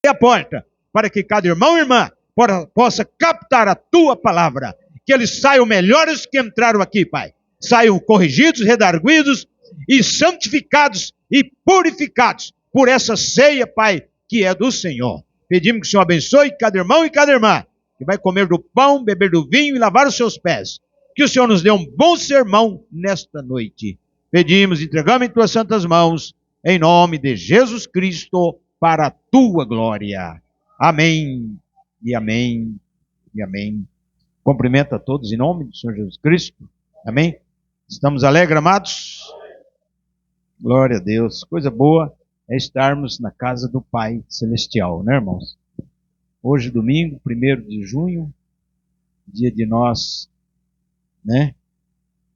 a porta, para que cada irmão e irmã possa captar a tua palavra, que eles saiam melhores que entraram aqui, Pai. Saiam corrigidos, redarguidos e santificados e purificados por essa ceia, Pai, que é do Senhor. Pedimos que o Senhor abençoe cada irmão e cada irmã, que vai comer do pão, beber do vinho e lavar os seus pés. Que o Senhor nos dê um bom sermão nesta noite. Pedimos, entregamos em tuas santas mãos, em nome de Jesus Cristo, para a tua glória. Amém, e amém, e amém. Cumprimento a todos em nome do Senhor Jesus Cristo. Amém. Estamos alegres, amados? Glória a Deus. Coisa boa é estarmos na casa do Pai Celestial, né, irmãos? Hoje, domingo, 1º de junho, dia de nós, né,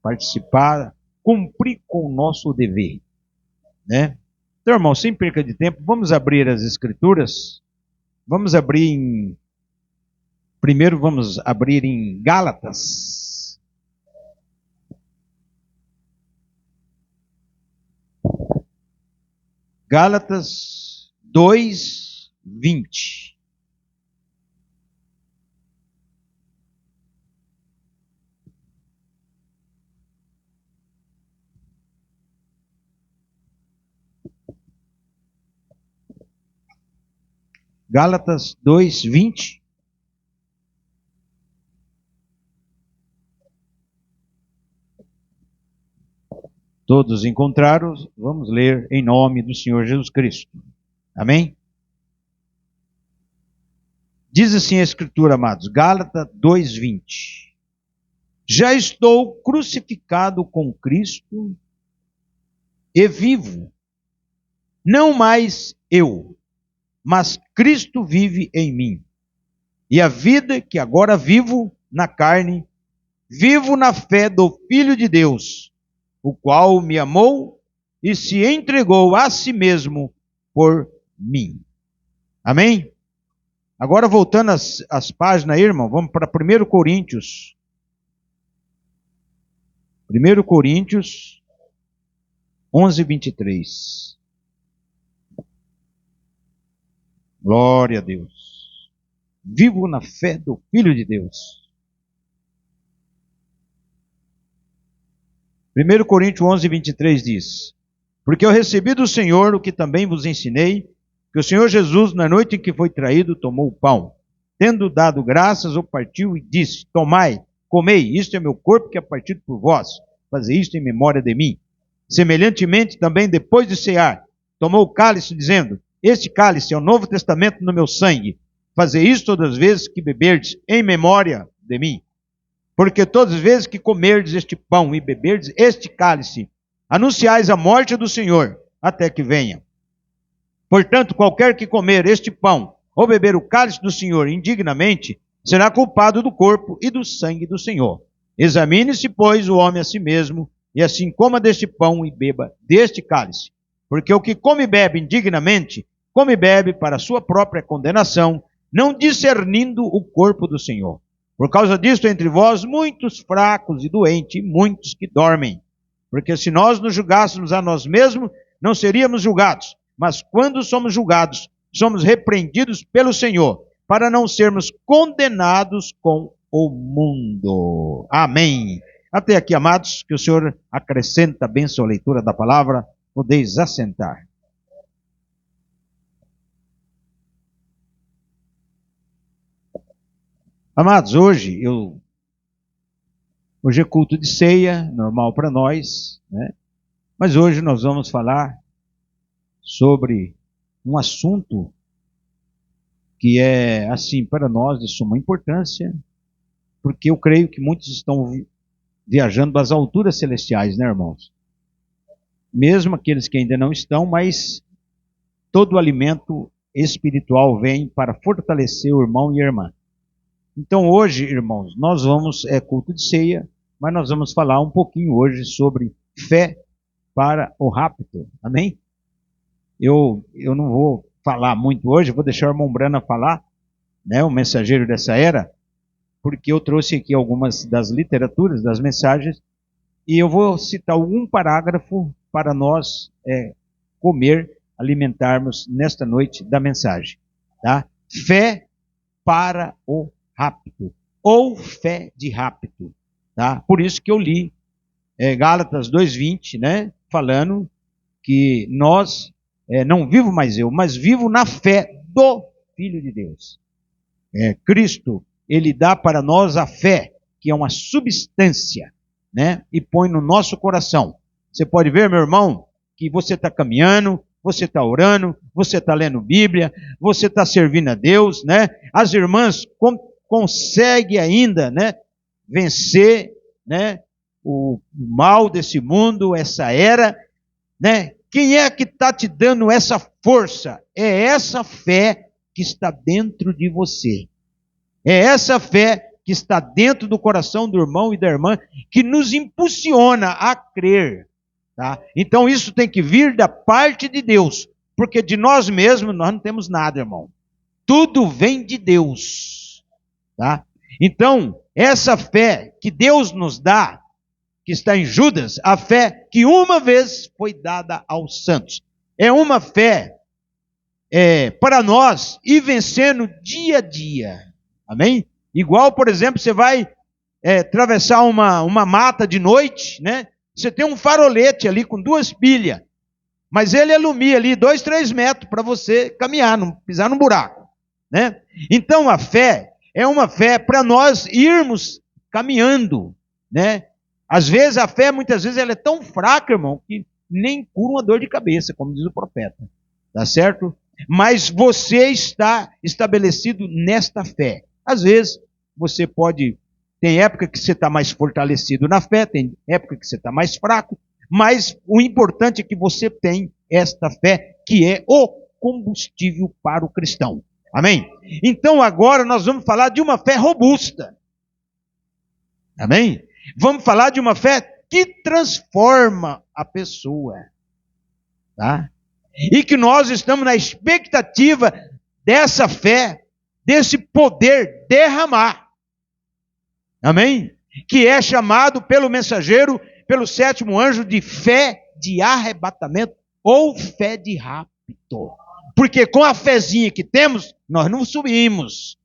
participar, cumprir com o nosso dever, né? Então, irmão, sem perca de tempo, vamos abrir as Escrituras. Vamos abrir primeiro vamos abrir em Gálatas. Gálatas 2:20. Gálatas 2:20. Todos encontraram? Vamos ler em nome do Senhor Jesus Cristo. Amém? Diz assim a Escritura, amados, Gálatas 2:20. Já estou crucificado com Cristo e vivo, não mais eu, mas Cristo vive em mim. E a vida que agora vivo na carne, vivo na fé do Filho de Deus, o qual me amou e se entregou a si mesmo por mim. Amém? Agora voltando às páginas aí, irmão, vamos para 1 Coríntios. 1 Coríntios 11:23. Glória a Deus. Vivo na fé do Filho de Deus. 1 Coríntios 11:23 diz: Porque eu recebi do Senhor o que também vos ensinei, que o Senhor Jesus, na noite em que foi traído, tomou o pão. Tendo dado graças, o partiu e disse: Tomai, comei, isto é meu corpo que é partido por vós. Fazei isto em memória de mim. Semelhantemente, também depois de cear, tomou o cálice, dizendo: Este cálice é o novo testamento no meu sangue. Fazei isto todas as vezes que beberdes em memória de mim. Porque todas as vezes que comerdes este pão e beberdes este cálice, anunciais a morte do Senhor, até que venha. Portanto, qualquer que comer este pão, ou beber o cálice do Senhor indignamente, será culpado do corpo e do sangue do Senhor. Examine-se, pois, o homem a si mesmo, e assim coma deste pão e beba deste cálice. Porque o que come e bebe indignamente, come e bebe para a sua própria condenação, não discernindo o corpo do Senhor. Por causa disto, entre vós, muitos fracos e doentes, e muitos que dormem. Porque se nós nos julgássemos a nós mesmos, não seríamos julgados. Mas quando somos julgados, somos repreendidos pelo Senhor, para não sermos condenados com o mundo. Amém. Até aqui, amados, que o Senhor acrescenta a bênção à leitura da palavra, podeis assentar. Amados, hoje é culto de ceia, normal para nós, né? Mas hoje nós vamos falar sobre um assunto que é, assim, para nós de suma importância, porque eu creio que muitos estão viajando das alturas celestiais, né, irmãos? Mesmo aqueles que ainda não estão, mas todo o alimento espiritual vem para fortalecer o irmão e a irmã. Então hoje, irmãos, nós vamos, culto de ceia, mas nós vamos falar um pouquinho hoje sobre fé para o rapto. Amém? Eu não vou falar muito hoje, vou deixar o irmão Brana falar, né, o mensageiro dessa era, porque eu trouxe aqui algumas das literaturas, das mensagens, e eu vou citar algum parágrafo para nós alimentarmos nesta noite da mensagem. Tá? Fé para o rapto, ou fé de rapto. Tá? Por isso que eu li Gálatas 2:20, né? Falando que nós, não vivo mais eu, mas vivo na fé do Filho de Deus. Cristo, ele dá para nós a fé, que é uma substância, né? E põe no nosso coração. Você pode ver, meu irmão, que você está caminhando, você está orando, você está lendo Bíblia, você está servindo a Deus, né? As irmãs conseguem ainda, né, vencer, né, o mal desse mundo, essa era, né? Quem é que está te dando essa força? É essa fé que está dentro de você. É essa fé que está dentro do coração do irmão e da irmã que nos impulsiona a crer. Tá? Então isso tem que vir da parte de Deus, porque de nós mesmos nós não temos nada, irmão. Tudo vem de Deus. Tá? Então, essa fé que Deus nos dá, que está em Judas, a fé que uma vez foi dada aos santos, é uma fé para nós ir vencendo dia a dia. Amém? Igual, por exemplo, você vai atravessar uma mata de noite, né? Você tem um farolete ali com 2 pilhas, mas ele ilumina ali 2, 3 metros para você caminhar, não pisar num buraco, né? Então a fé é uma fé para nós irmos caminhando, né? Às vezes a fé, muitas vezes, ela é tão fraca, irmão, que nem cura uma dor de cabeça, como diz o profeta. Tá certo? Mas você está estabelecido nesta fé. Às vezes, você pode... Tem época que você está mais fortalecido na fé, tem época que você está mais fraco, mas o importante é que você tem esta fé, que é o combustível para o cristão. Amém? Então, agora nós vamos falar de uma fé robusta. Amém? Vamos falar de uma fé que transforma a pessoa. Tá? E que nós estamos na expectativa dessa fé, desse poder derramar. Amém? Que é chamado pelo mensageiro, pelo 7º anjo, de fé de arrebatamento ou fé de rapto. Porque com a fezinha que temos, nós não subimos.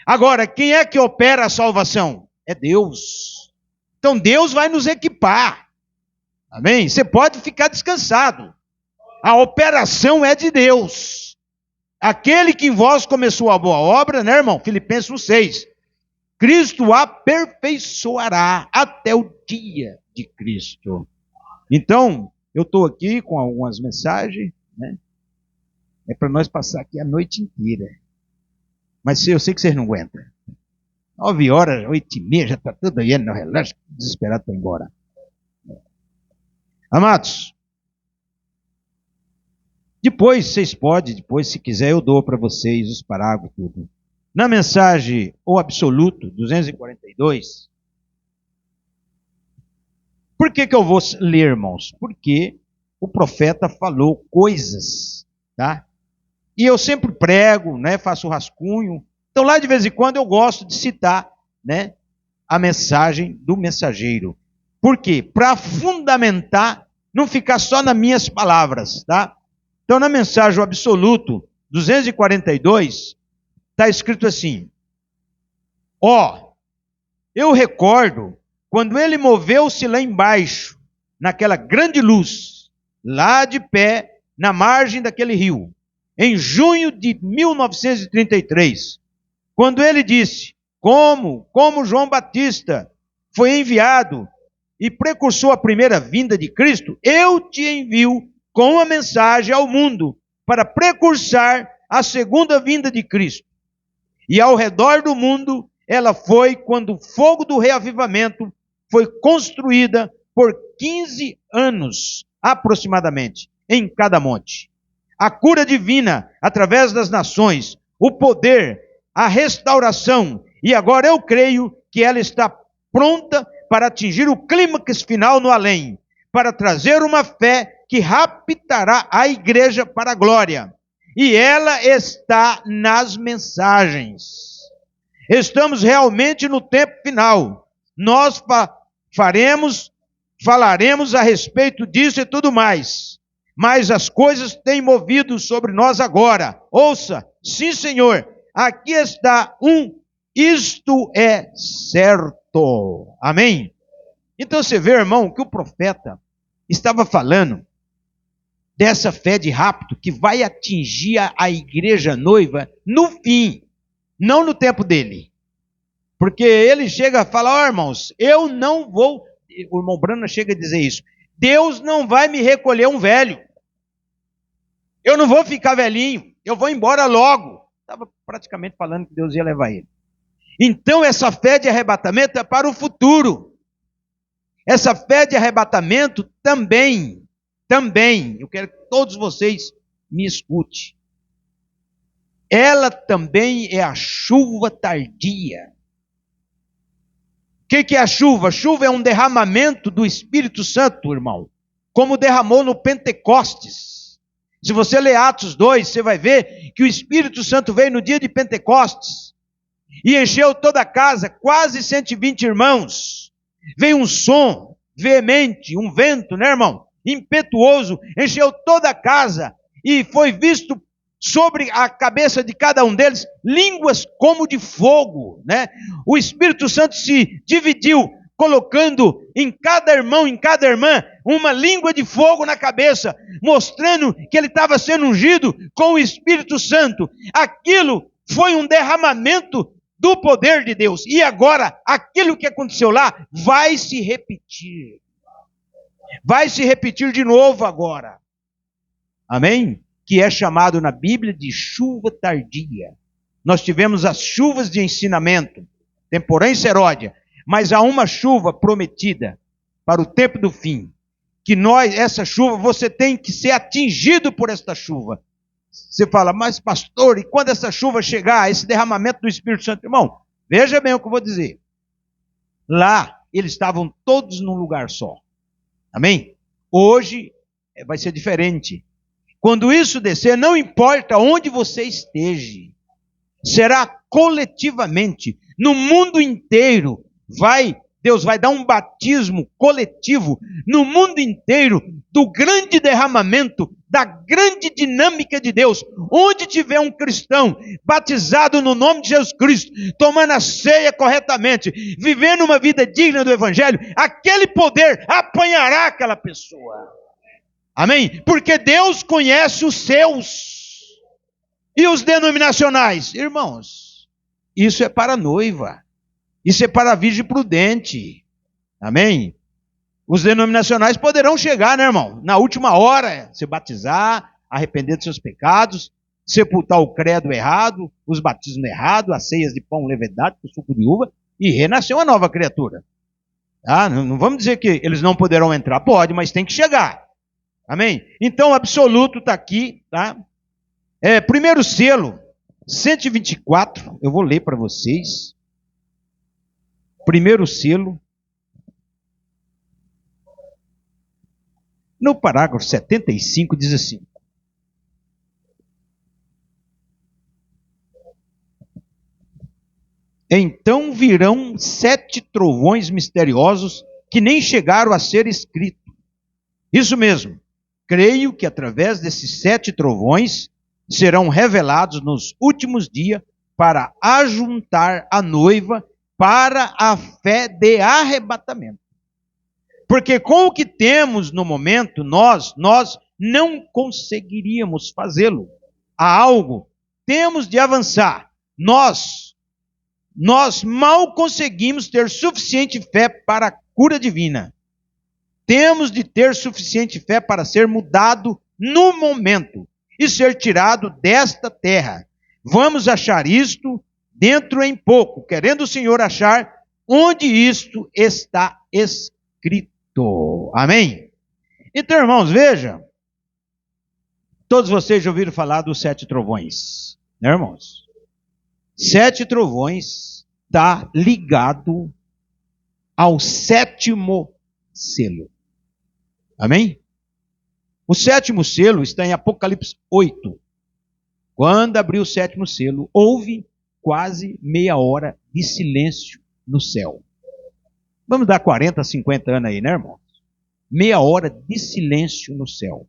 Agora, quem é que opera a salvação? É Deus. Então Deus vai nos equipar. Amém? Você pode ficar descansado. A operação é de Deus. Aquele que em vós começou a boa obra, né, irmão? Filipenses 1:6. Cristo aperfeiçoará até o dia de Cristo. Então, eu estou aqui com algumas mensagens, né? É para nós passar aqui a noite inteira. Mas eu sei que vocês não aguentam. 9 horas, 8h30, já está tudo aí no relógio, desesperado para ir embora. Amados, depois vocês podem, se quiser eu dou para vocês os parágrafos, tudo. Na mensagem O Absoluto, 242, por que eu vou ler, irmãos? Porque o profeta falou coisas, tá? E eu sempre prego, né, faço rascunho. Então lá de vez em quando eu gosto de citar, né, a mensagem do mensageiro. Por quê? Para fundamentar, não ficar só nas minhas palavras, tá? Então na mensagem O Absoluto, 242, está escrito assim: eu recordo quando ele moveu-se lá embaixo, naquela grande luz, lá de pé, na margem daquele rio, em junho de 1933, quando ele disse, como João Batista foi enviado e precursou a primeira vinda de Cristo, eu te envio com a mensagem ao mundo para precursar a segunda vinda de Cristo. E ao redor do mundo, ela foi quando o fogo do reavivamento foi construída por 15 anos, aproximadamente, em cada monte. A cura divina, através das nações, o poder, a restauração, e agora eu creio que ela está pronta para atingir o clímax final no além, para trazer uma fé que raptará a igreja para a glória. E ela está nas mensagens. Estamos realmente no tempo final. Nós falaremos a respeito disso e tudo mais. Mas as coisas têm movido sobre nós agora. Ouça, sim, Senhor, aqui está isto é certo. Amém? Então você vê, irmão, que o profeta estava falando dessa fé de rapto que vai atingir a igreja noiva no fim, não no tempo dele. Porque ele chega a falar, irmãos, eu não vou, o irmão Brana chega a dizer isso, Deus não vai me recolher um velho. Eu não vou ficar velhinho, eu vou embora logo. Estava praticamente falando que Deus ia levar ele. Então essa fé de arrebatamento é para o futuro. Essa fé de arrebatamento também, eu quero que todos vocês me escutem. Ela também é a chuva tardia. O que é a chuva? A chuva é um derramamento do Espírito Santo, irmão. Como derramou no Pentecostes. Se você ler Atos 2, você vai ver que o Espírito Santo veio no dia de Pentecostes e encheu toda a casa, quase 120 irmãos. Veio um som veemente, um vento, né, irmão? Impetuoso, encheu toda a casa e foi visto sobre a cabeça de cada um deles línguas como de fogo, né? O Espírito Santo se dividiu, colocando em cada irmão, em cada irmã, uma língua de fogo na cabeça, mostrando que ele estava sendo ungido com o Espírito Santo. Aquilo foi um derramamento do poder de Deus. E agora, aquilo que aconteceu lá vai se repetir. Vai se repetir de novo agora. Amém? Que é chamado na Bíblia de chuva tardia. Nós tivemos as chuvas de ensinamento, temporã e seródia, mas há uma chuva prometida para o tempo do fim. Que essa chuva, você tem que ser atingido por esta chuva. Você fala, mas pastor, e quando essa chuva chegar, esse derramamento do Espírito Santo? Irmão, veja bem o que eu vou dizer. Lá, eles estavam todos num lugar só. Amém? Hoje vai ser diferente. Quando isso descer, não importa onde você esteja, será coletivamente, no mundo inteiro, Deus vai dar um batismo coletivo, no mundo inteiro, do grande derramamento, da grande dinâmica de Deus. Onde tiver um cristão batizado no nome de Jesus Cristo, tomando a ceia corretamente, vivendo uma vida digna do Evangelho, aquele poder apanhará aquela pessoa. Amém? Porque Deus conhece os seus. E os denominacionais? Irmãos, isso é para a noiva. Isso é para a virgem prudente. Amém? Os denominacionais poderão chegar, né, irmão? Na última hora, se batizar, arrepender dos seus pecados, sepultar o credo errado, os batismos errados, as ceias de pão levedado, o suco de uva, e renascer uma nova criatura. Ah, não vamos dizer que eles não poderão entrar. Pode, mas tem que chegar. Amém? Então o absoluto está aqui, tá? Primeiro selo, 124, eu vou ler para vocês. Primeiro selo, no parágrafo 75, diz assim: então virão 7 trovões misteriosos que nem chegaram a ser escritos. Isso mesmo. Creio que através desses 7 trovões serão revelados nos últimos dias para ajuntar a noiva para a fé de arrebatamento. Porque com o que temos no momento, nós não conseguiríamos fazê-lo. Há algo, temos de avançar. Nós mal conseguimos ter suficiente fé para a cura divina. Temos de ter suficiente fé para ser mudado no momento e ser tirado desta terra. Vamos achar isto dentro em pouco, querendo o Senhor achar onde isto está escrito. Amém? Então, irmãos, veja, todos vocês já ouviram falar dos 7 trovões, né, irmãos? 7 trovões está ligado ao 7º selo. Amém? O 7º selo está em Apocalipse 8. Quando abriu o 7º selo, houve quase meia hora de silêncio no céu. Vamos dar 40, 50 anos aí, né, irmãos? Meia hora de silêncio no céu,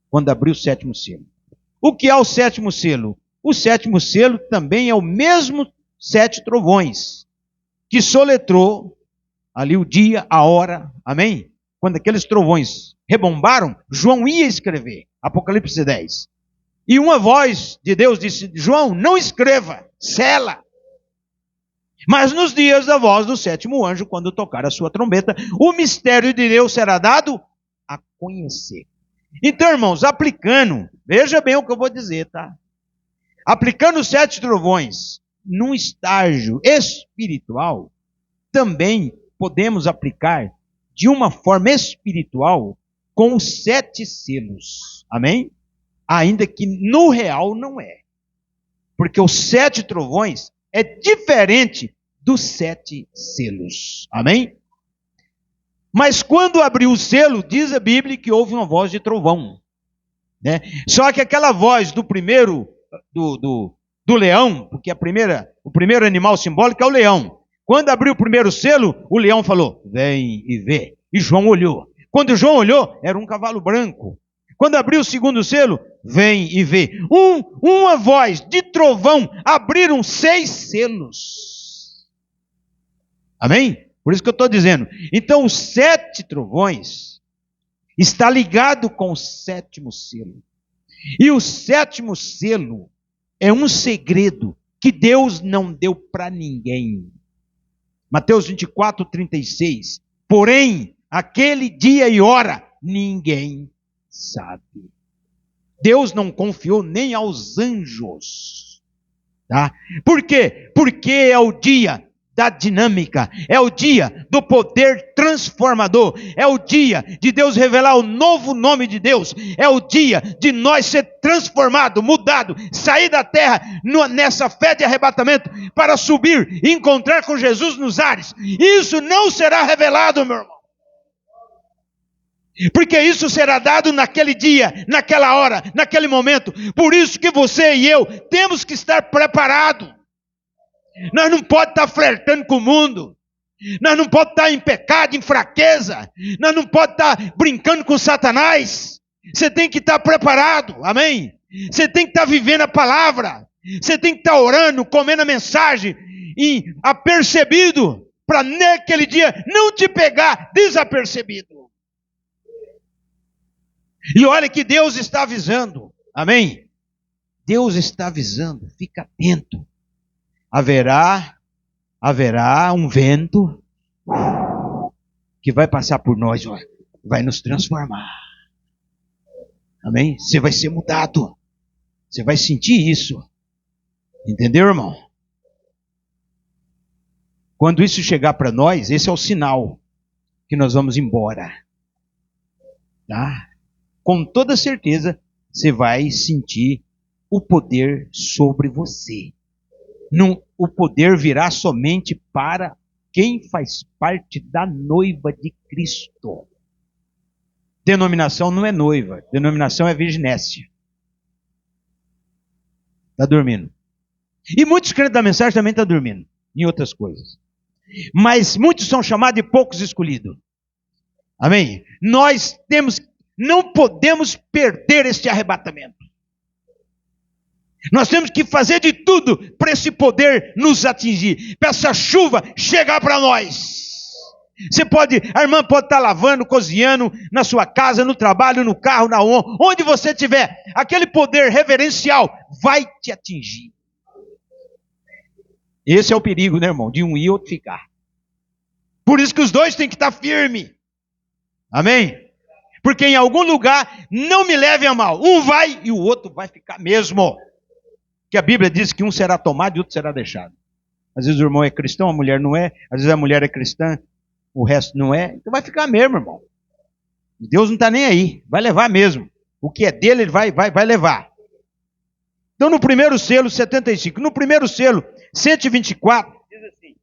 quando abriu o 7º selo. O que é o 7º selo? o sétimo selo também é o mesmo 7 trovões, que soletrou ali o dia, a hora, amém? Quando aqueles trovões rebombaram, João ia escrever, Apocalipse 10. E uma voz de Deus disse: João, não escreva, sela. Mas nos dias da voz do sétimo anjo, quando tocar a sua trombeta, o mistério de Deus será dado a conhecer. Então, irmãos, aplicando, veja bem o que eu vou dizer, tá? Aplicando os 7 trovões num estágio espiritual, também podemos aplicar de uma forma espiritual com os 7 selos. Amém? Ainda que no real não é. Porque os 7 trovões é diferente dos 7 selos. Amém? Mas quando abriu o selo, diz a Bíblia que houve uma voz de trovão. Né? Só que aquela voz do primeiro, do leão, porque o primeiro animal simbólico é o leão. Quando abriu o primeiro selo, o leão falou: vem e vê. E João olhou. Quando João olhou, era um cavalo branco. Quando abriu o segundo selo, vem e vê. Uma voz de trovão, abriram 6 selos. Amém? Por isso que eu estou dizendo. Então, os 7 trovões está ligado com o 7º selo. E o 7º selo é um segredo que Deus não deu para ninguém. Mateus 24, 36. Porém, aquele dia e hora, ninguém sabe. Deus não confiou nem aos anjos. Tá? Por quê? Porque é o dia da dinâmica, é o dia do poder transformador, é o dia de Deus revelar o novo nome de Deus, é o dia de nós ser transformado, mudado, sair da terra nessa fé de arrebatamento para subir e encontrar com Jesus nos ares. Isso não será revelado, meu irmão. Porque isso será dado naquele dia, naquela hora, naquele momento. Por isso que você e eu temos que estar preparados. Nós não podemos estar flertando com o mundo. Nós não podemos estar em pecado, em fraqueza. Nós não podemos estar brincando com Satanás. Você tem que estar preparado, amém? Você tem que estar vivendo a palavra. Você tem que estar orando, comendo a mensagem e apercebido, para naquele dia não te pegar desapercebido. E olha que Deus está avisando, amém? Deus está avisando, fica atento. Haverá um vento que vai passar por nós, vai nos transformar. Amém? Você vai ser mudado. Você vai sentir isso. Entendeu, irmão? Quando isso chegar para nós, esse é o sinal que nós vamos embora. Tá? Com toda certeza, você vai sentir o poder sobre você. Não, o poder virá somente para quem faz parte da noiva de Cristo. Denominação não é noiva, denominação é virginécia. Está dormindo. E muitos crentes da mensagem também estão dormindo, em outras coisas. Mas muitos são chamados e poucos escolhidos. Amém? Não podemos perder este arrebatamento. Nós temos que fazer de tudo para esse poder nos atingir, para essa chuva chegar para nós. A irmã pode estar lavando, cozinhando, na sua casa, no trabalho, no carro, onde você estiver. Aquele poder reverencial vai te atingir. Esse é o perigo, né, irmão? De um ir e outro ficar. Por isso que os dois têm que estar firmes. Amém? Porque em algum lugar, não me leve a mal. Um vai e o outro vai ficar mesmo. Que a Bíblia diz que um será tomado e outro será deixado. Às vezes o irmão é cristão, a mulher não é. Às vezes a mulher é cristã, o resto não é. Então vai ficar mesmo, irmão. Deus não está nem aí. Vai levar mesmo. O que é dele, ele vai levar. Então no primeiro selo, 75. No primeiro selo, 124. Diz assim.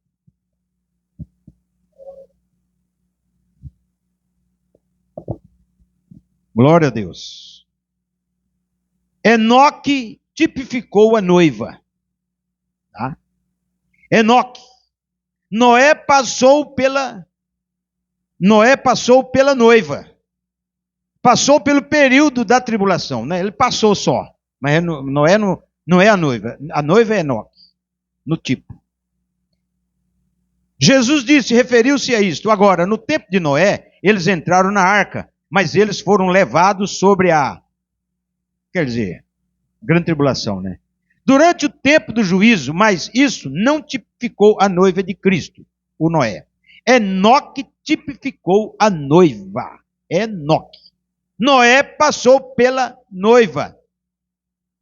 Glória a Deus. Enoque tipificou a noiva. Tá? Enoque. Noé passou pela noiva. Passou pelo período da tribulação. Né? Ele passou só. Mas Noé Não é a noiva é Enoque, no tipo. Jesus referiu-se a isto. Agora, no tempo de Noé, eles entraram na arca, mas eles foram levados sobre grande tribulação, né? Durante o tempo do juízo, mas isso não tipificou a noiva de Cristo, o Noé. Enoque tipificou a noiva. Enoque. Noé passou pela noiva.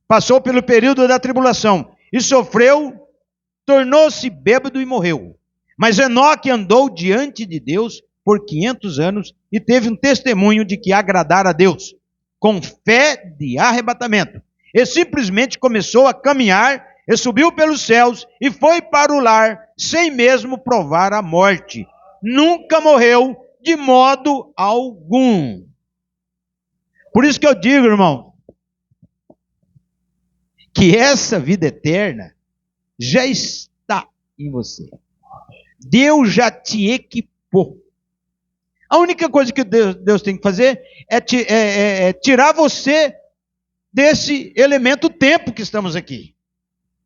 Passou pelo período da tribulação. E sofreu, tornou-se bêbado e morreu. Mas Enoque andou diante de Deus por 500 anos e teve um testemunho de que agradara a Deus, com fé de arrebatamento. E simplesmente começou a caminhar, e subiu pelos céus, e foi para o lar, sem mesmo provar a morte. Nunca morreu de modo algum. Por isso que eu digo, irmão, que essa vida eterna já está em você. Deus já te equipou. A única coisa que Deus tem que fazer é tirar você desse elemento tempo que estamos aqui.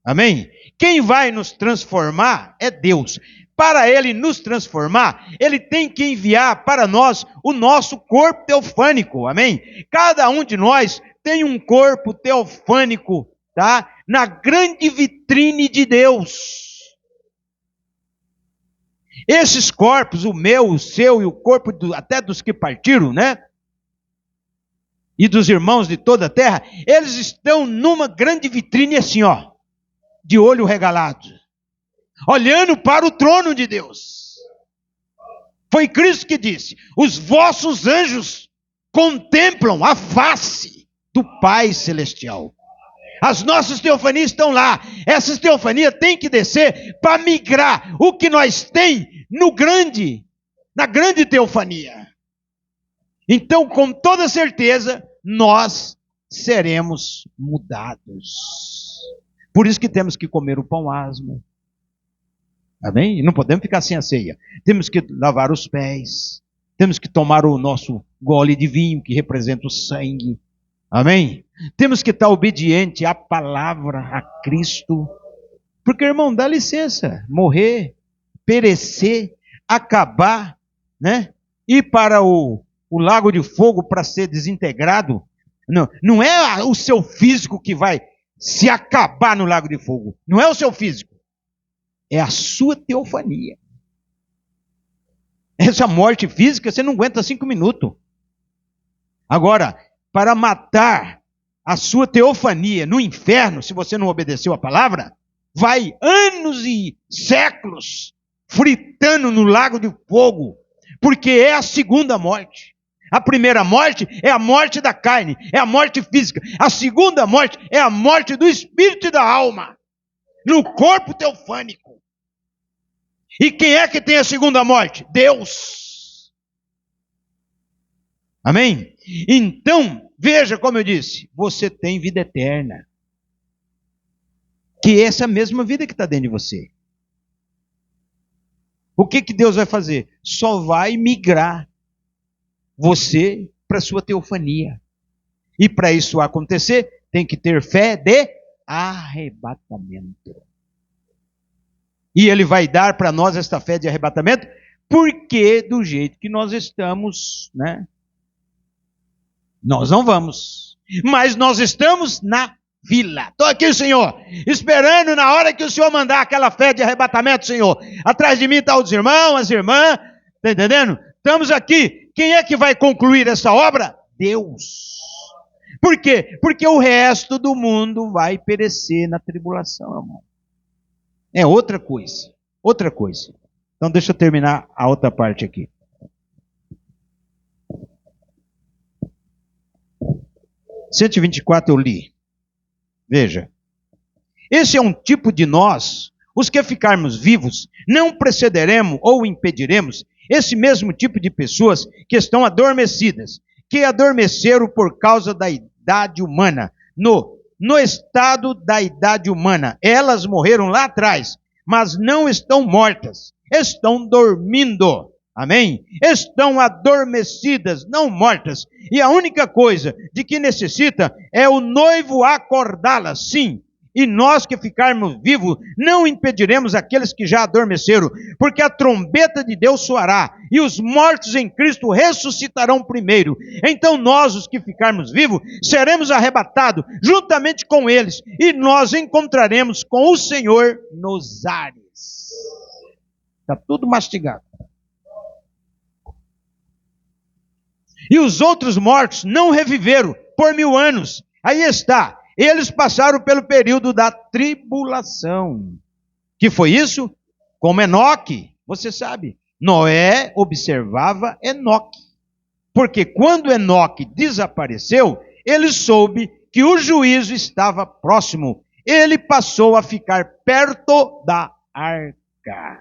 Amém? Quem vai nos transformar é Deus. Para Ele nos transformar, Ele tem que enviar para nós o nosso corpo teofânico. Amém? Cada um de nós tem um corpo teofânico, tá? Na grande vitrine de Deus. Esses corpos, o meu, o seu e o corpo até dos que partiram, né? E dos irmãos de toda a terra, eles estão numa grande vitrine assim, ó, de olho regalado, olhando para o trono de Deus. Foi Cristo que disse: os vossos anjos contemplam a face do Pai Celestial. As nossas teofanias estão lá. Essas teofanias têm que descer para migrar o que nós tem na grande teofania. Então, com toda certeza, nós seremos mudados. Por isso que temos que comer o pão asmo. Amém? E não podemos ficar sem a ceia. Temos que lavar os pés. Temos que tomar o nosso gole de vinho, que representa o sangue. Amém? Temos que estar obediente à palavra, a Cristo. Porque, irmão, dá licença. Morrer, perecer, acabar, né? Ir para o lago de fogo para ser desintegrado. Não é o seu físico que vai se acabar no lago de fogo. Não é o seu físico. É a sua teofania. Essa morte física você não aguenta 5 minutos. Agora, para matar a sua teofania no inferno, se você não obedeceu a palavra, vai anos e séculos fritando no lago de fogo, porque é a segunda morte. A primeira morte é a morte da carne, é a morte física. A segunda morte é a morte do espírito e da alma, no corpo teofânico. E quem é que tem a segunda morte? Deus. Amém? Então, veja como eu disse, você tem vida eterna. Que é essa mesma vida que está dentro de você. O que Deus vai fazer? Só vai migrar você para a sua teofania. E para isso acontecer, tem que ter fé de arrebatamento. E Ele vai dar para nós esta fé de arrebatamento, porque do jeito que nós estamos, né? Nós não vamos. Mas nós estamos na fila. Estou aqui, Senhor, esperando na hora que o Senhor mandar aquela fé de arrebatamento, Senhor. Atrás de mim estão os irmãos, as irmãs. Está entendendo? Estamos aqui. Quem é que vai concluir essa obra? Deus. Por quê? Porque o resto do mundo vai perecer na tribulação, irmão. É outra coisa. Outra coisa. Então deixa eu terminar a outra parte aqui. Cento e 124 eu li. Veja. Esse é um tipo de nós, os que ficarmos vivos, não precederemos ou impediremos esse mesmo tipo de pessoas que estão adormecidas, que adormeceram por causa da idade humana, no estado da idade humana. Elas morreram lá atrás, mas não estão mortas, estão dormindo. Amém? Estão adormecidas, não mortas. E a única coisa de que necessita é o noivo acordá-las. Sim, e nós que ficarmos vivos, não impediremos aqueles que já adormeceram, porque a trombeta de Deus soará, e os mortos em Cristo ressuscitarão primeiro. Então nós, os que ficarmos vivos, seremos arrebatados juntamente com eles, e nós encontraremos com o Senhor nos ares. Está tudo mastigado. E os outros mortos não reviveram por 1000 anos. Aí está. Eles passaram pelo período da tribulação. Que foi isso? Como Enoque. Você sabe. Noé observava Enoque. Porque quando Enoque desapareceu, ele soube que o juízo estava próximo. Ele passou a ficar perto da arca.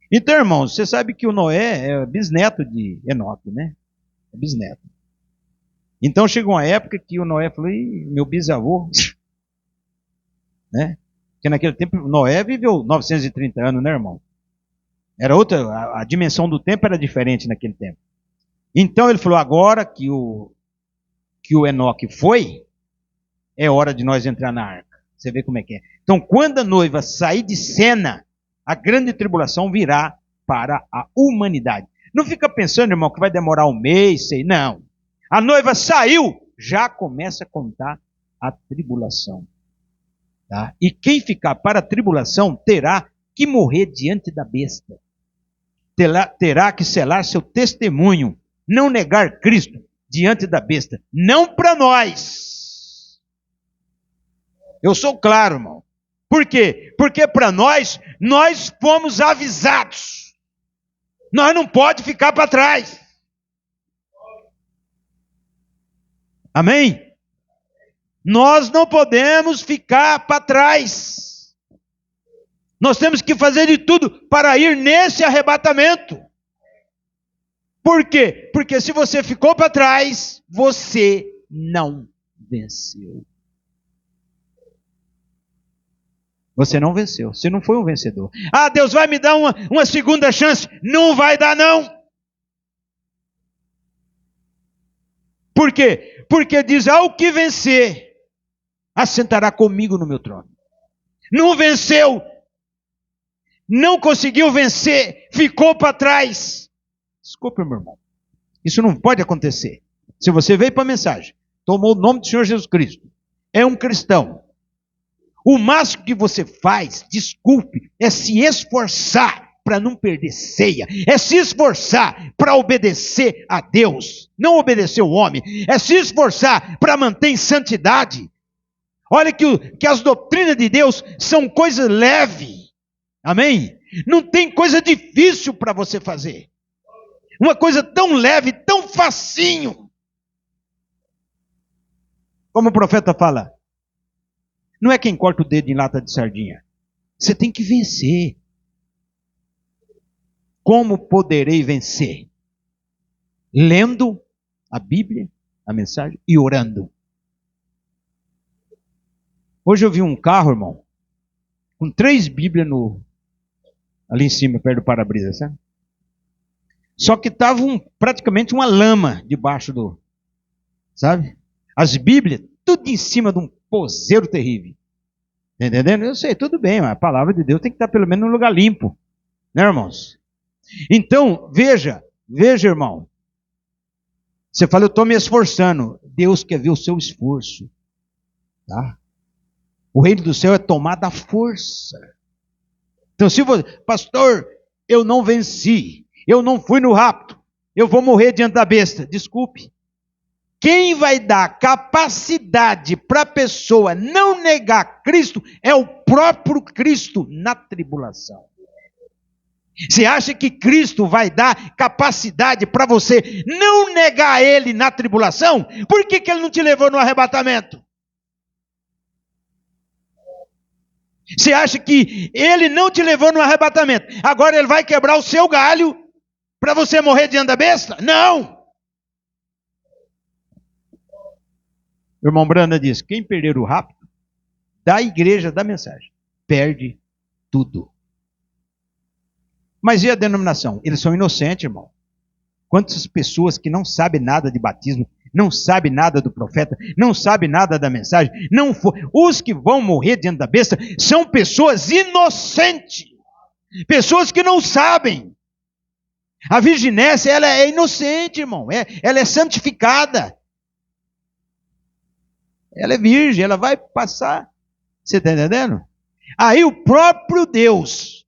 Então, irmãos, você sabe que o Noé é bisneto de Enoque, né? É bisneto. Então chegou uma época que o Noé falou, meu bisavô, né? Porque naquele tempo Noé viveu 930 anos, né, irmão? Era outra, a dimensão do tempo era diferente naquele tempo. Então ele falou, agora que o Enoque foi, é hora de nós entrar na arca. Você vê como é que é. Então quando a noiva sair de cena, a grande tribulação virá para a humanidade. Não fica pensando, irmão, que vai demorar um mês, sei, não. A noiva saiu, já começa a contar a tribulação. Tá? E quem ficar para a tribulação terá que morrer diante da besta. Terá que selar seu testemunho, não negar Cristo diante da besta. Não para nós. Eu sou claro, irmão. Por quê? Porque para nós fomos avisados. Nós não podemos ficar para trás. Amém? Nós não podemos ficar para trás. Nós temos que fazer de tudo para ir nesse arrebatamento. Por quê? Porque se você ficou para trás, você não venceu. Você não venceu. Você não foi um vencedor. Ah, Deus vai me dar uma segunda chance. Não vai dar, não. Por quê? Porque diz, ao que vencer, assentará comigo no meu trono. Não venceu. Não conseguiu vencer. Ficou para trás. Desculpe, meu irmão. Isso não pode acontecer. Se você veio para a mensagem, tomou o nome do Senhor Jesus Cristo, é um cristão, o máximo que você faz, desculpe, é se esforçar para não perder ceia. É se esforçar para obedecer a Deus. Não obedecer o homem. É se esforçar para manter em santidade. Olha que as doutrinas de Deus são coisa leve. Amém? Não tem coisa difícil para você fazer. Uma coisa tão leve, tão facinho. Como o profeta fala, não é quem corta o dedo em lata de sardinha. Você tem que vencer. Como poderei vencer? Lendo a Bíblia, a mensagem, e orando. Hoje eu vi um carro, irmão, com 3 Bíblias ali em cima, perto do para-brisa, sabe? Só que estava praticamente uma lama debaixo sabe? As Bíblias, tudo em cima de um pozeiro terrível. Tá entendendo? Eu sei, tudo bem, mas a palavra de Deus tem que estar pelo menos num lugar limpo. Né, irmãos? Então, veja, irmão. Você fala, eu estou me esforçando. Deus quer ver o seu esforço. Tá? O reino do céu é tomar da força. Então, se você, pastor, eu não venci, eu não fui no rapto, eu vou morrer diante da besta. Desculpe. Quem vai dar capacidade para a pessoa não negar Cristo é o próprio Cristo na tribulação. Você acha que Cristo vai dar capacidade para você não negar Ele na tribulação? Por que Ele não te levou no arrebatamento? Você acha que Ele não te levou no arrebatamento? Agora Ele vai quebrar o seu galho para você morrer diante da besta? Não! O irmão Branda diz, quem perder o rapto da igreja da mensagem, perde tudo. Mas e a denominação? Eles são inocentes, irmão. Quantas pessoas que não sabem nada de batismo não sabe nada do profeta, não sabe nada da mensagem. Não foi. Os que vão morrer diante da besta são pessoas inocentes, pessoas que não sabem. A virginécia, ela é inocente, irmão. Ela é santificada. Ela é virgem, ela vai passar. Você está entendendo? Aí o próprio Deus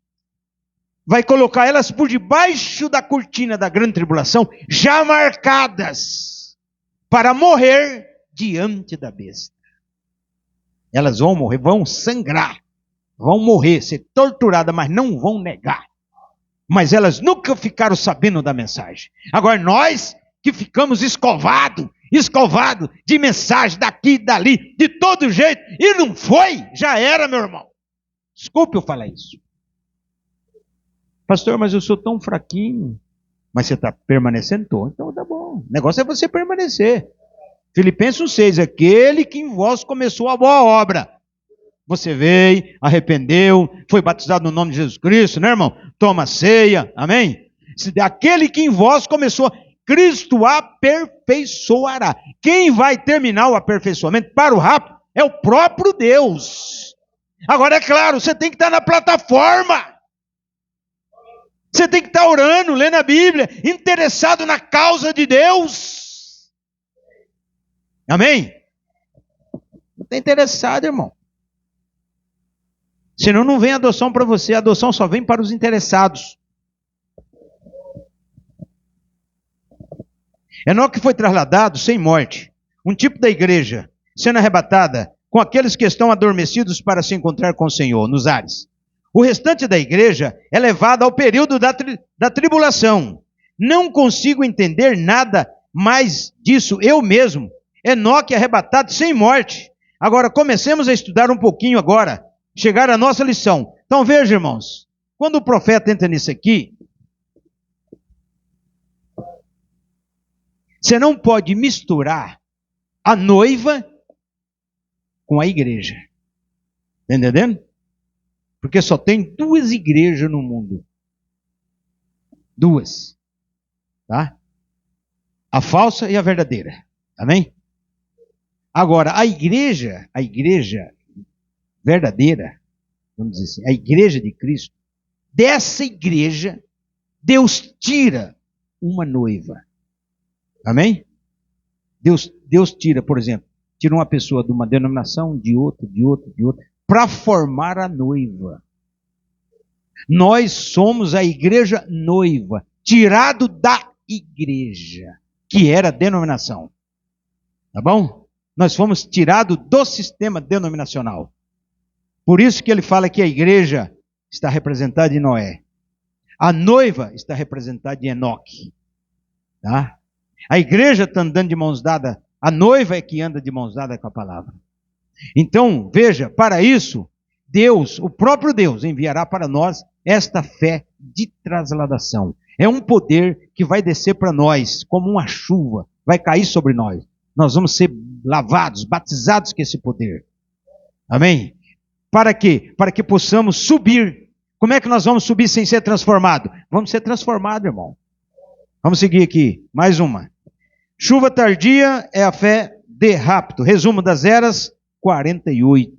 vai colocar elas por debaixo da cortina da grande tribulação, já marcadas para morrer diante da besta. Elas vão morrer, vão sangrar, vão morrer, ser torturadas, mas não vão negar. Mas elas nunca ficaram sabendo da mensagem. Agora nós que ficamos escovados de mensagem daqui e dali, de todo jeito, e não foi, já era, meu irmão. Desculpe eu falar isso. Pastor, mas eu sou tão fraquinho. Mas você está permanecendo? Então tá bom. O negócio é você permanecer. Filipenses 6, aquele que em vós começou a boa obra. Você veio, arrependeu, foi batizado no nome de Jesus Cristo, né, irmão? Toma ceia, amém? Aquele que em vós começou, Cristo aperfeiçoará. Quem vai terminar o aperfeiçoamento para o rapto é o próprio Deus. Agora, é claro, você tem que estar na plataforma. Você tem que estar orando, lendo a Bíblia, interessado na causa de Deus. Amém? Não está interessado, irmão. Senão não vem adoção para você, a adoção só vem para os interessados. Enoque foi trasladado sem morte, um tipo da igreja, sendo arrebatada com aqueles que estão adormecidos para se encontrar com o Senhor, nos ares. O restante da igreja é levado ao período da tribulação. Não consigo entender nada mais disso eu mesmo. Enoque arrebatado sem morte. Agora, comecemos a estudar um pouquinho agora. Chegar à nossa lição. Então veja, irmãos. Quando o profeta entra nisso aqui, você não pode misturar a noiva com a igreja. Está entendendo? Porque só tem 2 igrejas no mundo. 2. Tá? A falsa e a verdadeira. Amém? Agora, a igreja verdadeira, vamos dizer assim, a igreja de Cristo, dessa igreja, Deus tira uma noiva. Amém? Deus tira, por exemplo, tira uma pessoa de uma denominação, de outra, para formar a noiva. Nós somos a igreja noiva, tirado da igreja, que era a denominação. Tá bom? Nós fomos tirados do sistema denominacional. Por isso que ele fala que a igreja está representada em Noé. A noiva está representada em Enoque. Tá? A igreja está andando de mãos dadas. A noiva é que anda de mãos dadas com a palavra. Então, veja, para isso, Deus, o próprio Deus, enviará para nós esta fé de trasladação. É um poder que vai descer para nós como uma chuva, vai cair sobre nós. Nós vamos ser lavados, batizados com esse poder. Amém? Para quê? Para que possamos subir. Como é que nós vamos subir sem ser transformado? Vamos ser transformados, irmão. Vamos seguir aqui. Mais uma. Chuva tardia é a fé de rapto. Resumo das eras, 48.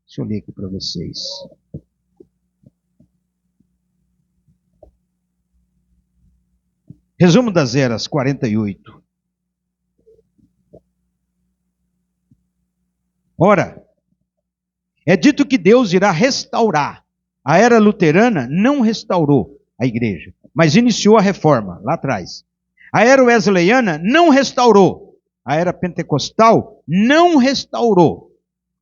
Deixa eu ler aqui para vocês. Resumo das eras, 48. Ora, é dito que Deus irá restaurar. A era luterana não restaurou a igreja, mas iniciou a reforma lá atrás. A era wesleyana não restaurou. A era pentecostal não restaurou.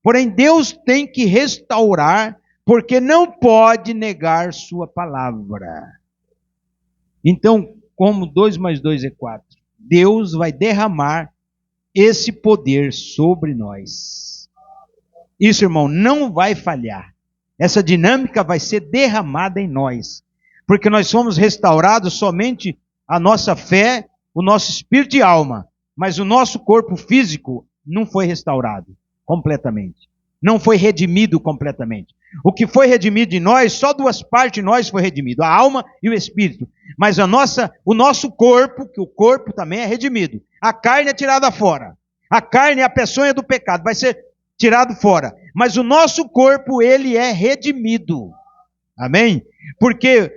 Porém, Deus tem que restaurar, porque não pode negar sua palavra. Então, como 2 mais 2 é 4, Deus vai derramar esse poder sobre nós. Isso, irmão, não vai falhar. Essa dinâmica vai ser derramada em nós. Porque nós somos restaurados somente a nossa fé, o nosso espírito e alma. Mas o nosso corpo físico não foi restaurado completamente. Não foi redimido completamente. O que foi redimido em nós, só 2 partes de nós foi redimido, a alma e o espírito. Mas o nosso corpo, que o corpo também é redimido. A carne é tirada fora. A carne é a peçonha do pecado, vai ser tirado fora. Mas o nosso corpo, ele é redimido. Amém? Porque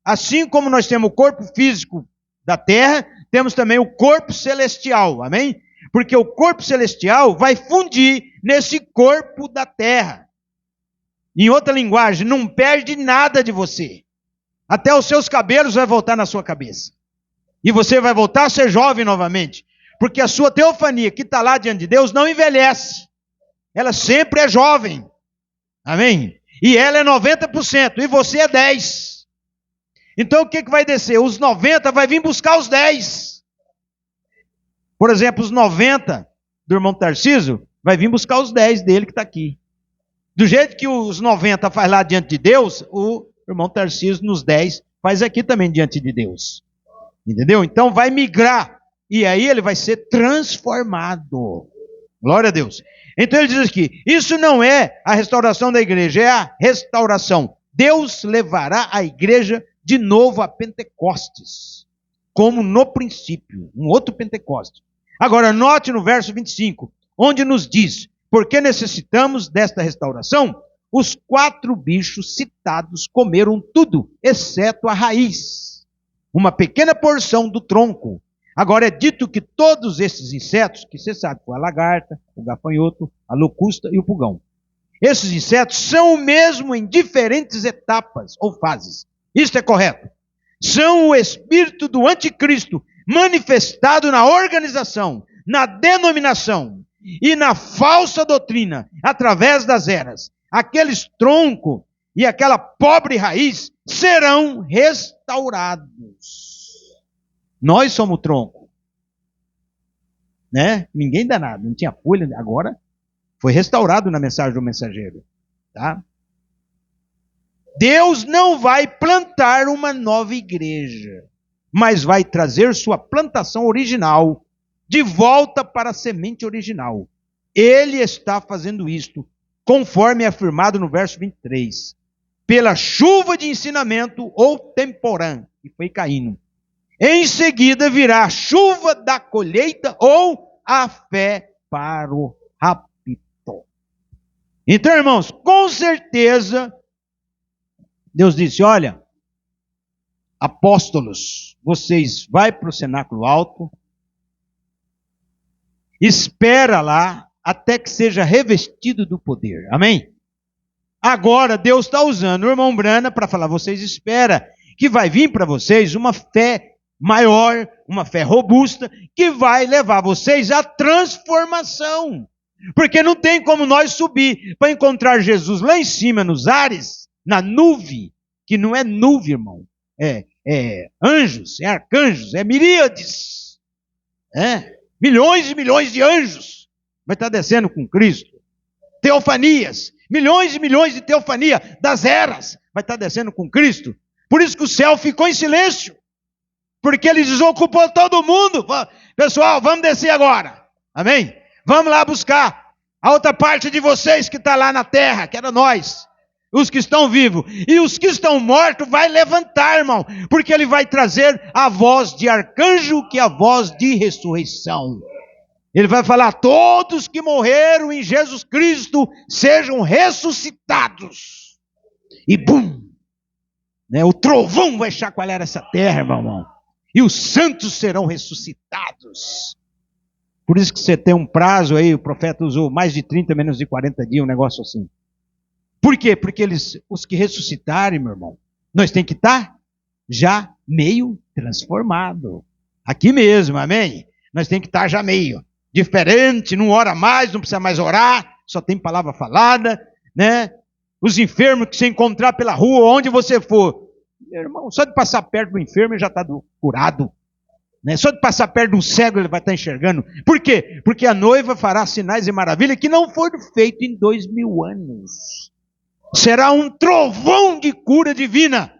assim como nós temos o corpo físico da terra, temos também o corpo celestial. Amém? Porque o corpo celestial vai fundir nesse corpo da terra. Em outra linguagem, não perde nada de você. Até os seus cabelos vai voltar na sua cabeça. E você vai voltar a ser jovem novamente. Porque a sua teofania que está lá diante de Deus não envelhece. Ela sempre é jovem. Amém? E ela é 90%. E você é 10%. Então o que vai descer? Os 90 vai vir buscar os 10. Por exemplo, os 90 do irmão Tarcísio vai vir buscar os 10 dele que está aqui. Do jeito que os 90 faz lá diante de Deus, o irmão Tarcísio nos 10 faz aqui também diante de Deus. Entendeu? Então vai migrar. E aí ele vai ser transformado. Glória a Deus. Então ele diz aqui, isso não é a restauração da igreja, é a restauração. Deus levará a igreja de novo a Pentecostes. Como no princípio. Um outro Pentecostes. Agora note no verso 25, onde nos diz, porque necessitamos desta restauração? Os 4 bichos citados comeram tudo, exceto a raiz, uma pequena porção do tronco. Agora é dito que todos esses insetos, que você sabe, a lagarta, o gafanhoto, a locusta e o pulgão, esses insetos são o mesmo em diferentes etapas ou fases. Isto é correto. São o espírito do anticristo manifestado na organização, na denominação, e na falsa doutrina, através das eras. Aqueles troncos e aquela pobre raiz serão restaurados. Nós somos o tronco. Né? Ninguém dá nada, não tinha folha, agora foi restaurado na mensagem do mensageiro. Tá? Deus não vai plantar uma nova igreja, mas vai trazer sua plantação original de volta para a semente original. Ele está fazendo isto, conforme é afirmado no verso 23. Pela chuva de ensinamento ou temporã, que foi caindo. Em seguida virá a chuva da colheita ou a fé para o rapto. Então, irmãos, com certeza, Deus disse, olha, apóstolos, vocês vai para o cenáculo alto, espera lá até que seja revestido do poder. Amém? Agora Deus está usando o irmão Brana para falar, vocês esperam que vai vir para vocês uma fé maior, uma fé robusta, que vai levar vocês à transformação. Porque não tem como nós subir para encontrar Jesus lá em cima, nos ares, na nuvem, que não é nuvem, irmão. É anjos, é arcanjos, é miríades. Milhões e milhões de anjos vai estar descendo com Cristo. Teofanias, milhões e milhões de teofania das eras vai estar descendo com Cristo. Por isso que o céu ficou em silêncio. Porque ele desocupou todo mundo. Pessoal, vamos descer agora. Amém? Vamos lá buscar a outra parte de vocês que está lá na terra, que era nós. Os que estão vivos. E os que estão mortos vai levantar, irmão. Porque ele vai trazer a voz de arcanjo, que é a voz de ressurreição. Ele vai falar, todos que morreram em Jesus Cristo sejam ressuscitados. E bum! O trovão vai chacoalhar essa terra, irmão. E os santos serão ressuscitados. Por isso que você tem um prazo aí, o profeta usou mais de 30, menos de 40 dias, um negócio assim. Por quê? Porque os que ressuscitarem, meu irmão, nós temos que estar já meio transformado. Aqui mesmo, amém? Nós temos que estar já meio diferente, não ora mais, não precisa mais orar, só tem palavra falada, né? Os enfermos que você encontrar pela rua, onde você for, meu irmão, só de passar perto do enfermo ele já está curado. Né? Só de passar perto de um cego ele vai estar enxergando. Por quê? Porque a noiva fará sinais e maravilhas que não foram feitos em 2000 anos. Será um trovão de cura divina.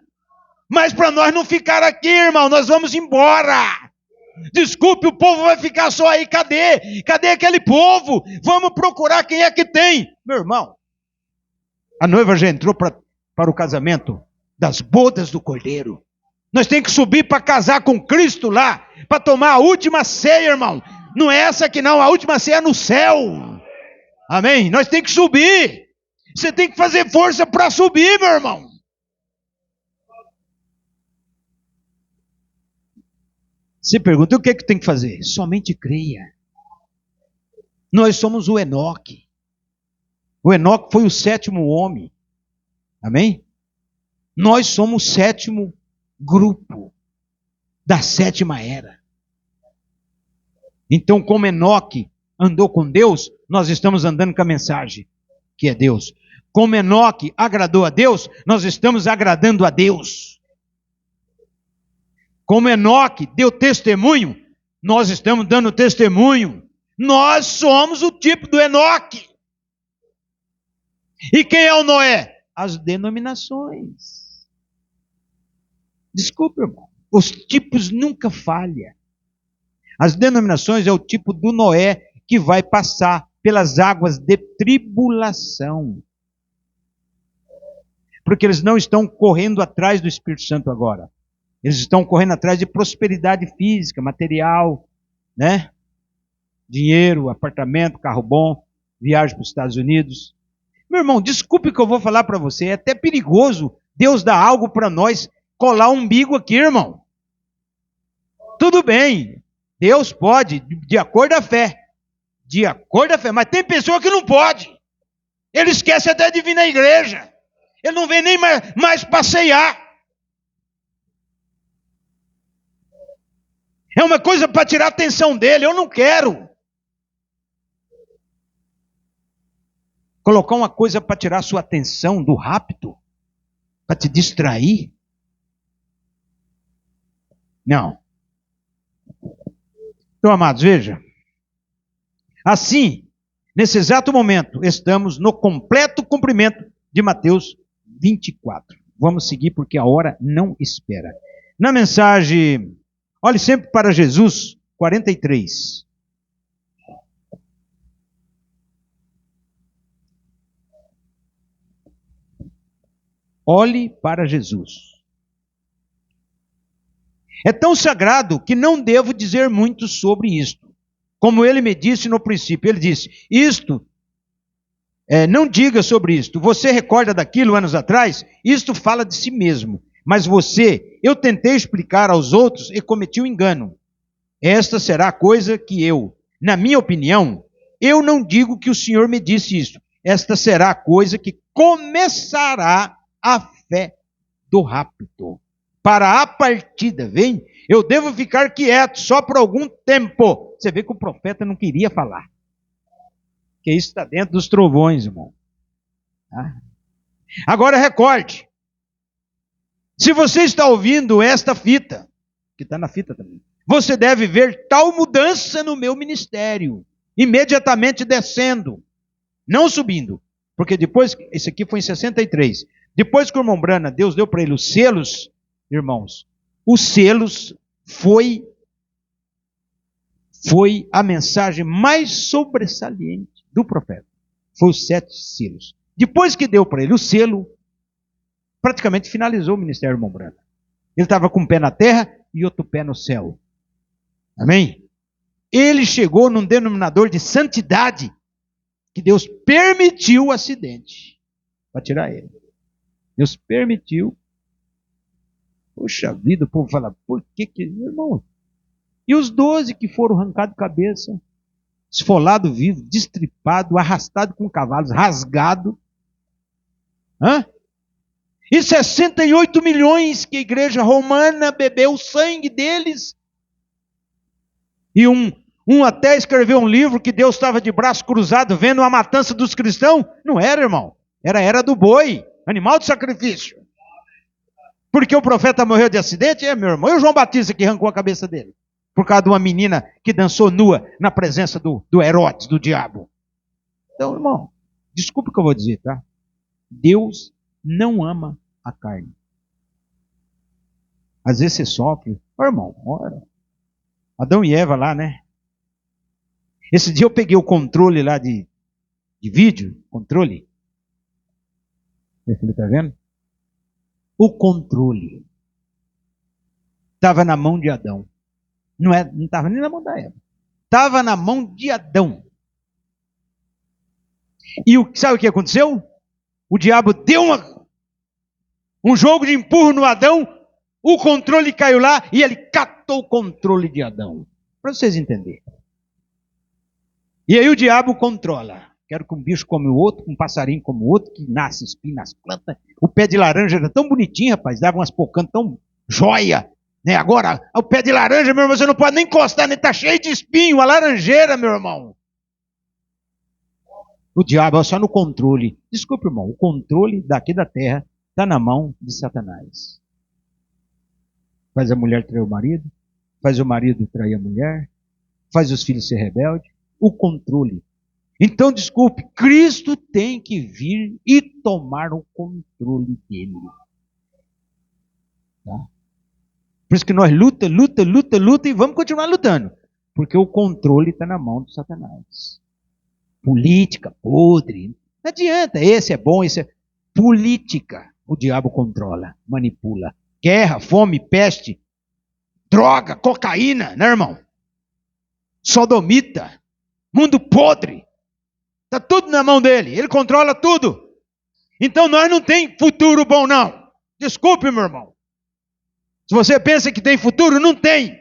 Mas para nós não ficar aqui, irmão, nós vamos embora. Desculpe, o povo vai ficar só aí. Cadê? Cadê aquele povo? Vamos procurar quem é que tem. Meu irmão, a noiva já entrou para o casamento das bodas do Cordeiro. Nós temos que subir para casar com Cristo lá, para tomar a última ceia, irmão. Não é essa aqui não, a última ceia é no céu. Amém? Nós temos que subir. Você tem que fazer força para subir, meu irmão. Você pergunta, o que é que tem que fazer? Somente creia. Nós somos o Enoque. O Enoque foi o 7º homem. Amém? Nós somos o 7º grupo da 7ª era. Então, como Enoque andou com Deus, nós estamos andando com a mensagem, que é Deus. Como Enoque agradou a Deus, nós estamos agradando a Deus. Como Enoque deu testemunho, nós estamos dando testemunho. Nós somos o tipo do Enoque. E quem é o Noé? As denominações. Desculpe, irmão. Os tipos nunca falham. As denominações é o tipo do Noé que vai passar pelas águas de tribulação. Porque eles não estão correndo atrás do Espírito Santo agora. Eles estão correndo atrás de prosperidade física, material, né? Dinheiro, apartamento, carro bom, viagem para os Estados Unidos. Meu irmão, desculpe o que eu vou falar para você. É até perigoso Deus dar algo para nós, colar o umbigo aqui, irmão. Tudo bem, Deus pode, de acordo à fé. De acordo à fé, mas tem pessoa que não pode. Ele esquece até de vir na igreja. Ele não vem nem mais passear. É uma coisa para tirar a atenção dele, eu não quero. Colocar uma coisa para tirar a sua atenção do rapto, para te distrair. Não. Então, amados, veja. Assim, nesse exato momento, estamos no completo cumprimento de Mateus 24. Vamos seguir porque a hora não espera. Na mensagem, olhe sempre para Jesus, 43. Olhe para Jesus. É tão sagrado que não devo dizer muito sobre isto. Como ele me disse no princípio, ele disse, não diga sobre isto. Você recorda daquilo anos atrás? Isto fala de si mesmo. Mas eu tentei explicar aos outros e cometi um engano. Esta será a coisa que na minha opinião, eu não digo que o Senhor me disse isso. Esta será a coisa que começará a fé do rapto. Para a partida, vem, eu devo ficar quieto só por algum tempo. Você vê que o profeta não queria falar. Porque isso está dentro dos trovões, irmão. Agora recorde. Se você está ouvindo esta fita, que está na fita também, você deve ver tal mudança no meu ministério. Imediatamente descendo. Não subindo. Porque depois, esse aqui foi em 63. Depois que o irmão Brana, Deus deu para ele os selos, irmãos, os selos foi a mensagem mais sobressalente do profeta. Foi os 7 selos. Depois que deu para ele o selo, praticamente finalizou o ministério do irmão Brana. Ele estava com um pé na terra e outro pé no céu. Amém? Ele chegou num denominador de santidade que Deus permitiu o acidente para tirar ele. Deus permitiu. Poxa vida, o povo fala, por que, irmão? E os 12 que foram arrancados de cabeça, esfolado vivo, destripado, arrastado com cavalos, rasgado. E 68 milhões que a igreja romana bebeu o sangue deles. E um até escreveu um livro que Deus estava de braço cruzado vendo a matança dos cristãos. Não era, irmão. Era a era do boi, animal de sacrifício. Porque o profeta morreu de acidente? Meu irmão. E o João Batista que arrancou a cabeça dele? Por causa de uma menina que dançou nua na presença do Herodes, do diabo. Então, irmão, desculpe o que eu vou dizer, tá? Deus não ama a carne. Às vezes você sofre. Irmão, ora. Adão e Eva lá, né? Esse dia eu peguei o controle lá de vídeo, controle. Ele está vendo? O controle. Estava na mão de Adão. Não estava nem na mão da Eva. Estava na mão de Adão. E sabe o que aconteceu? O diabo deu um jogo de empurro no Adão, o controle caiu lá e ele catou o controle de Adão. Para vocês entenderem. E aí o diabo controla. Quero que um bicho come o outro, um passarinho come o outro, que nasce espinho nas plantas. O pé de laranja era tão bonitinho, rapaz, dava umas pocanas tão joia. Né? Agora, o pé de laranja, meu irmão, você não pode nem encostar, nem tá cheio de espinho, a laranjeira, meu irmão. O diabo é só no controle. Desculpe, irmão, o controle daqui da terra está na mão de Satanás. Faz a mulher trair o marido, faz o marido trair a mulher, faz os filhos ser rebeldes. O controle. Então, desculpe, Cristo tem que vir e tomar o controle dele. Tá? Por isso que nós luta e vamos continuar lutando. Porque o controle está na mão de Satanás. Política, podre. Não adianta, esse é bom, esse é... Política, o diabo controla, manipula. Guerra, fome, peste, droga, cocaína, né, irmão? Sodomita, mundo podre. Está tudo na mão dele, ele controla tudo. Então nós não tem futuro bom, não. Desculpe, meu irmão. Se você pensa que tem futuro, não tem.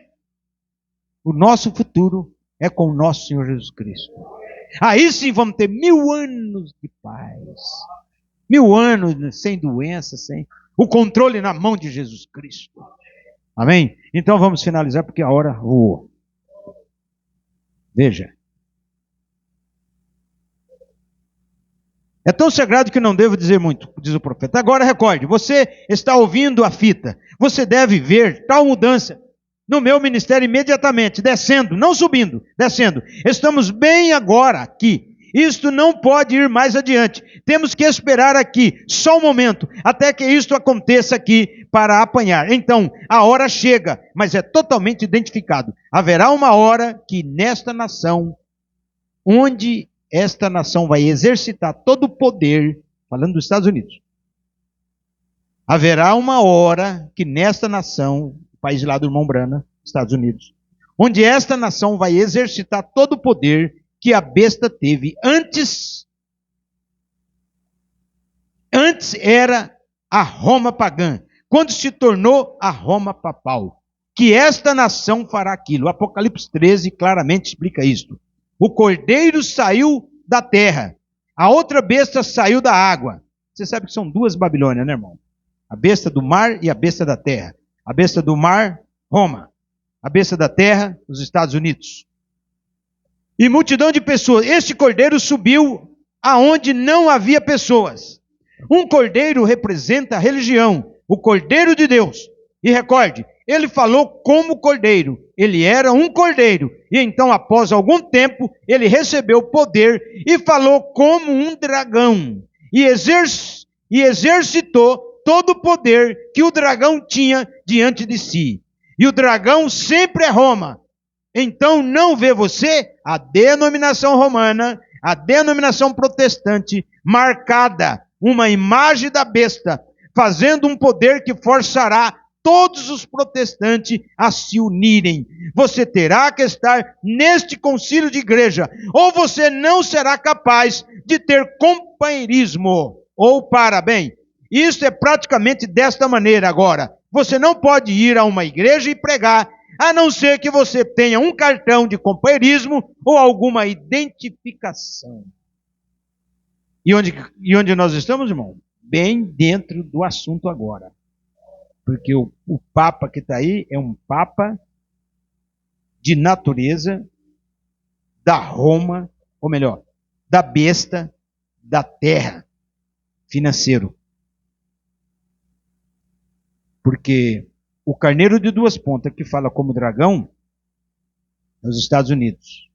O nosso futuro é com o nosso Senhor Jesus Cristo. Aí sim vamos ter 1000 anos de paz. 1000 anos sem doença, sem o controle na mão de Jesus Cristo. Amém? Então vamos finalizar porque a hora voou. Veja. É tão sagrado que não devo dizer muito, diz o profeta. Agora recorde, você está ouvindo a fita. Você deve ver tal mudança no meu ministério imediatamente, descendo, não subindo, descendo. Estamos bem agora aqui. Isto não pode ir mais adiante. Temos que esperar aqui, só um momento, até que isto aconteça aqui para apanhar. Então, a hora chega, mas é totalmente identificado. Haverá uma hora que nesta nação, onde esta nação vai exercitar todo o poder, falando dos Estados Unidos. Haverá uma hora que nesta nação, o país lá do irmão Brana, Estados Unidos, onde esta nação vai exercitar todo o poder que a besta teve antes. Antes era a Roma pagã, quando se tornou a Roma papal. Que esta nação fará aquilo. O Apocalipse 13 claramente explica isto. O cordeiro saiu da terra. A outra besta saiu da água. Você sabe que são duas Babilônias, né, irmão? A besta do mar e a besta da terra. A besta do mar, Roma. A besta da terra, os Estados Unidos. E multidão de pessoas. Este cordeiro subiu aonde não havia pessoas. Um cordeiro representa a religião. O cordeiro de Deus. E recorde, ele falou como cordeiro. Ele era um cordeiro. E então, após algum tempo, ele recebeu poder e falou como um dragão. E exercitou todo o poder que o dragão tinha diante de si. E o dragão sempre é Roma. Então, não vê você a denominação romana, a denominação protestante, marcada, uma imagem da besta, fazendo um poder que forçará todos os protestantes a se unirem. Você terá que estar neste concílio de igreja, ou você não será capaz de ter companheirismo. Ou bem, isso é praticamente desta maneira agora. Você não pode ir a uma igreja e pregar, a não ser que você tenha um cartão de companheirismo ou alguma identificação. E onde nós estamos, irmão? Bem dentro do assunto agora. Porque o Papa que está aí é um Papa de natureza da Roma, ou melhor, da besta da terra, financeiro. Porque o carneiro de duas pontas que fala como dragão é os Estados Unidos.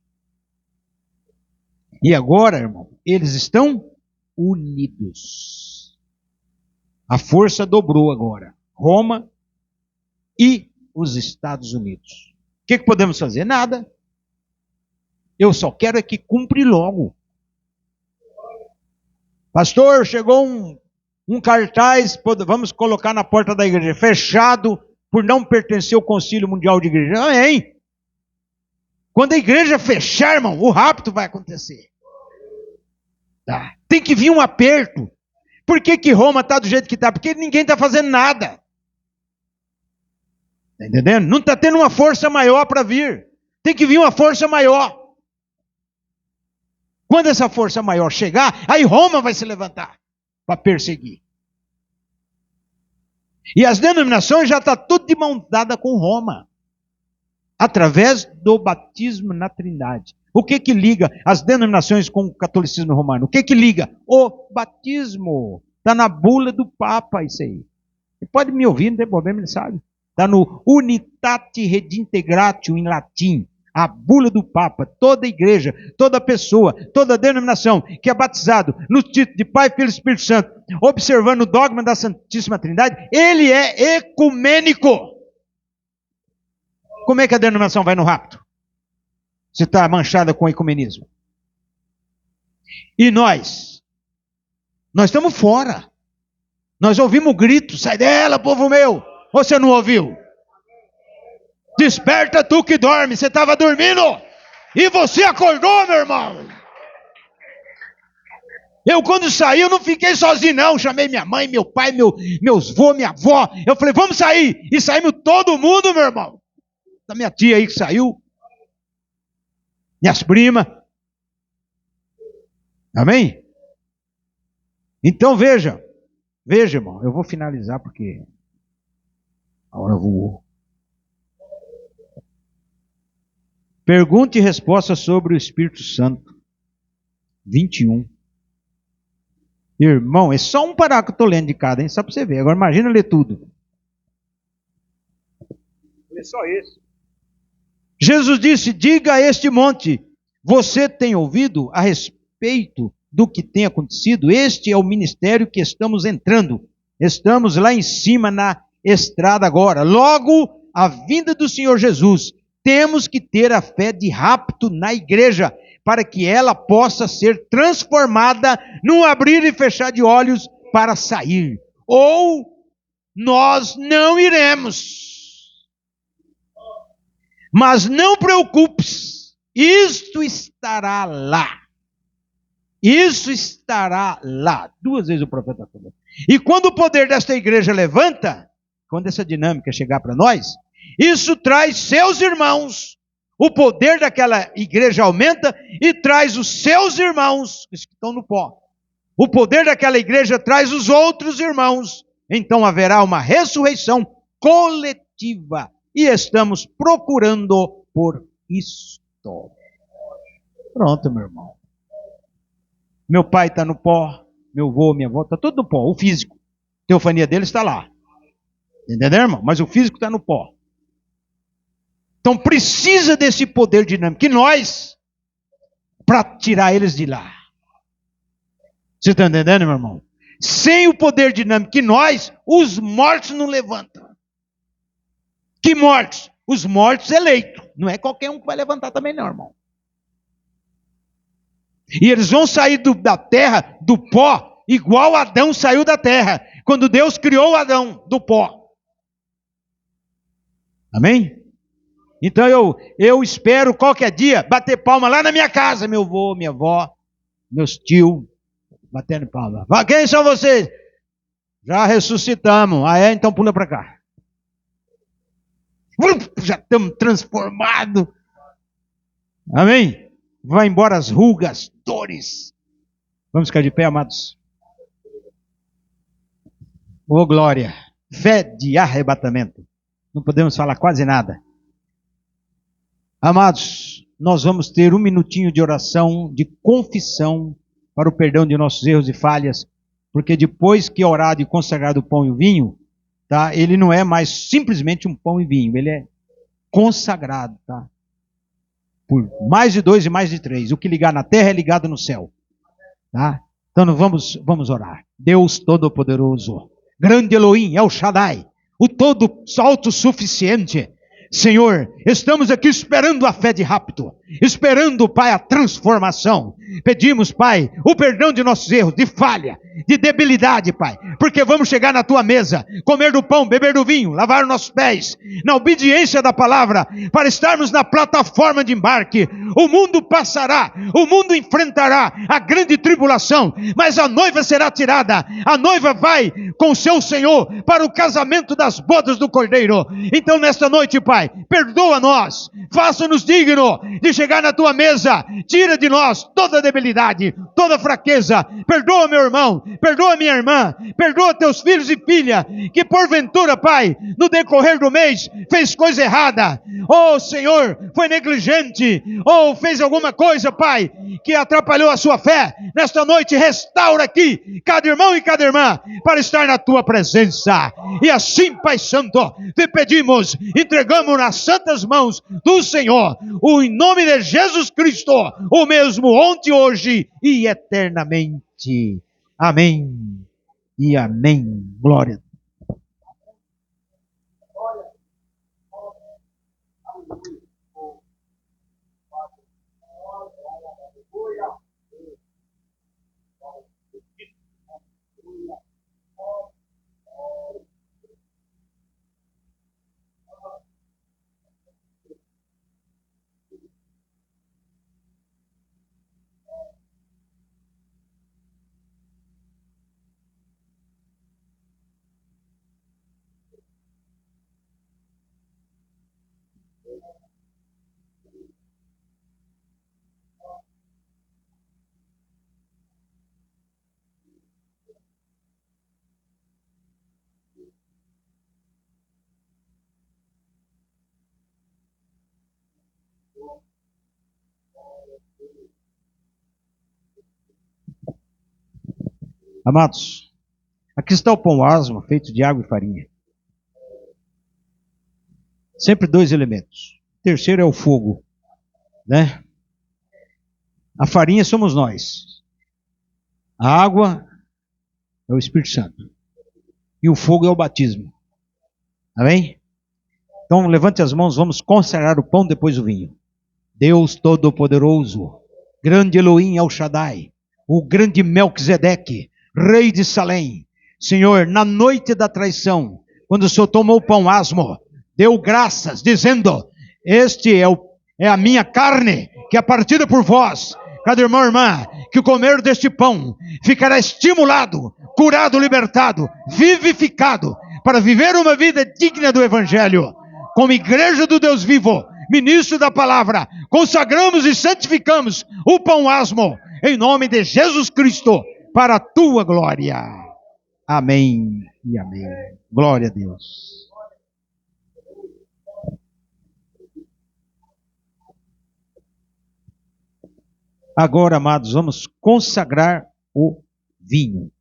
E agora, irmão, eles estão unidos. A força dobrou agora. Roma e os Estados Unidos. O que podemos fazer? Nada. Eu só quero é que cumpre logo. Pastor, chegou um cartaz, vamos colocar na porta da igreja, fechado por não pertencer ao Concílio Mundial de Igreja. Amém. Quando a igreja fechar, irmão, o rapto vai acontecer. Tá. Tem que vir um aperto. Por que Roma está do jeito que está? Porque ninguém está fazendo nada. Está entendendo? Não está tendo uma força maior para vir. Tem que vir uma força maior. Quando essa força maior chegar, aí Roma vai se levantar para perseguir. E as denominações já estão tudo de mão dada com Roma. Através do batismo na Trindade. O que liga as denominações com o catolicismo romano? O que liga? O batismo. Está na bula do Papa isso aí. Você pode me ouvir, não tem problema, ele sabe. Está no Unitate Redintegratio em latim. A bula do Papa. Toda igreja, toda pessoa, toda denominação que é batizado no título de Pai, Filho e Espírito Santo, observando o dogma da Santíssima Trindade, ele é ecumênico. Como é que a denominação vai no rapto? Se está manchada com o ecumenismo. E nós estamos fora. Nós ouvimos o grito, sai dela, povo meu. Ou você não ouviu? Desperta tu que dorme, você estava dormindo. E você acordou, meu irmão. Eu quando saí, eu não fiquei sozinho não. Chamei minha mãe, meu pai, meus vô, minha avó. Eu falei, vamos sair. E saímos todo mundo, meu irmão. Da minha tia aí que saiu. Minhas primas. Amém? Então veja, irmão, eu vou finalizar porque a hora voou. Pergunta e resposta sobre o Espírito Santo. 21. Irmão, é só um parágrafo que eu estou lendo de cada, hein? Só para você ver. Agora imagina ler tudo. É só esse. Jesus disse, diga a este monte, você tem ouvido a respeito do que tem acontecido? Este é o ministério que estamos entrando. Estamos lá em cima na estrada agora. Logo, a vinda do Senhor Jesus. Temos que ter a fé de rapto na igreja, para que ela possa ser transformada num abrir e fechar de olhos para sair. Ou nós não iremos. Mas não preocupe-se, isto estará lá. Isso estará lá. 2 vezes o profeta falou. E quando o poder desta igreja levanta, quando essa dinâmica chegar para nós, isso traz seus irmãos. O poder daquela igreja aumenta e traz os seus irmãos, que estão no pó. O poder daquela igreja traz os outros irmãos. Então haverá uma ressurreição coletiva. E estamos procurando por isto. Pronto, meu irmão. Meu pai está no pó, meu avô, minha avó, está tudo no pó. O físico, a teofania dele está lá. Entendeu, irmão? Mas o físico está no pó. Então precisa desse poder dinâmico. Que nós, para tirar eles de lá. Você está entendendo, meu irmão? Sem o poder dinâmico que nós, os mortos não levantam. Que mortos? Os mortos eleitos. Não é qualquer um que vai levantar também não, irmão. E eles vão sair da terra, do pó, igual Adão saiu da terra. Quando Deus criou Adão do pó. Amém? Então eu espero qualquer dia bater palma lá na minha casa. Meu avô, minha avó, meus tios, batendo palma. Quem são vocês? Já ressuscitamos. Ah é? Então pula para cá. Já estamos transformados. Amém? Vai embora as rugas, dores. Vamos ficar de pé, amados. Ô glória. Fé de arrebatamento. Não podemos falar quase nada. Amados, nós vamos ter 1 minutinho de oração, de confissão, para o perdão de nossos erros e falhas. Porque depois que orado e consagrado o pão e o vinho, tá? Ele não é mais simplesmente um pão e vinho, ele é consagrado, tá? Por mais de 2 e mais de 3. O que ligar na terra é ligado no céu, tá? Então vamos orar. Deus Todo-Poderoso, grande Elohim, El Shaddai, o todo autossuficiente. Senhor, estamos aqui esperando a fé de rapto, esperando, Pai, a transformação. Pedimos, Pai, o perdão de nossos erros, de falha. de debilidade, Pai, porque vamos chegar na tua mesa, comer do pão, beber do vinho, lavar os nossos pés, na obediência da palavra, para estarmos na plataforma de embarque. O mundo passará, o mundo enfrentará a grande tribulação, mas a noiva será tirada, a noiva vai com seu Senhor para o casamento das bodas do Cordeiro. Então nesta noite, Pai, perdoa-nos, faça-nos digno de chegar na tua mesa, tira de nós toda debilidade, toda fraqueza, perdoa meu irmão, perdoa minha irmã, perdoa teus filhos e filha, que porventura, Pai, no decorrer do mês, fez coisa errada, ou Senhor, foi negligente, ou fez alguma coisa, Pai, que atrapalhou a sua fé. Nesta noite, restaura aqui cada irmão e cada irmã, para estar na tua presença, e assim, Pai Santo, te pedimos, entregamos nas santas mãos do Senhor, em nome de Jesus Cristo, o mesmo ontem, hoje e eternamente. Amém e amém. Glória. Amados, aqui está o pão asmo, feito de água e farinha. Sempre dois elementos. O terceiro é o fogo, né? A farinha somos nós. A água é o Espírito Santo. E o fogo é o batismo. Amém? Então levante as mãos, vamos consagrar o pão, depois o vinho. Deus Todo-Poderoso, grande Elohim El Shaddai, o grande Melquisedeque, Rei de Salém. Senhor, na noite da traição, quando o Senhor tomou o pão asmo, deu graças, dizendo: este é a minha carne, que é partida por vós. Cada irmão e irmã, que o comer deste pão ficará estimulado, curado, libertado, vivificado, para viver uma vida digna do Evangelho. Como igreja do Deus vivo, ministro da palavra, consagramos e santificamos o pão asmo, em nome de Jesus Cristo, para a tua glória. Amém e amém. Glória a Deus. Agora, amados, vamos consagrar o vinho.